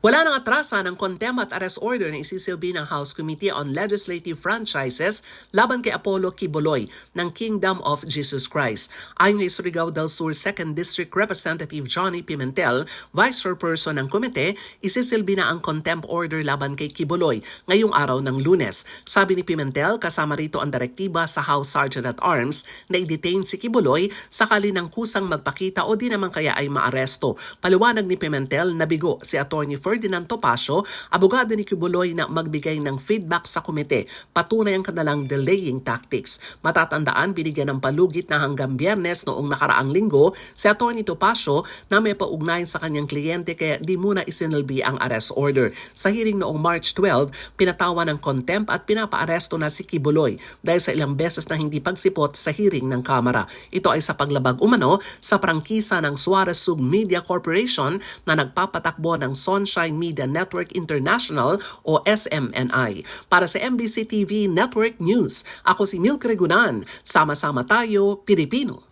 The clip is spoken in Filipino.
Wala nang atrasa ng contempt at arrest order na isisilbi ng House Committee on Legislative Franchises laban kay Apollo Quiboloy ng Kingdom of Jesus Christ. Ayon kay Surigao del Sur 2nd District Representative Johnny Pimentel, Vice Chairperson ng komite, isisilbi na ang contempt order laban kay Quiboloy ngayong araw ng Lunes. Sabi ni Pimentel, kasama rito ang direktiba sa House Sergeant at Arms na i-detain si Quiboloy sakali ng kusang magpakita o di naman kaya ay maaresto. Paliwanag ni Pimentel, nabigo si Attorney Ferdinand Topacio, abogado ni Quiboloy, na magbigay ng feedback sa komite. Patunay ang kanilang delaying tactics. Matatandaan, binigyan ng palugit na hanggang Biyernes noong nakaraang linggo si Attorney Topacio na may paugnayan sa kanyang kliyente kaya di muna isinilbi ang arrest order. Sa hearing noong March 12, pinatawan ng contempt at pinapaaresto na si Quiboloy dahil sa ilang beses na hindi pagsipot sa hearing ng Kamara. Ito ay sa paglabag umano sa prangkisa ng Suarez Sug Media Corporation na nagpapatakbo ng Sunshine Media Network International o SMNI. Para sa MBC TV Network News, ako si Milk Regunan. Sama-sama tayo, Pilipino.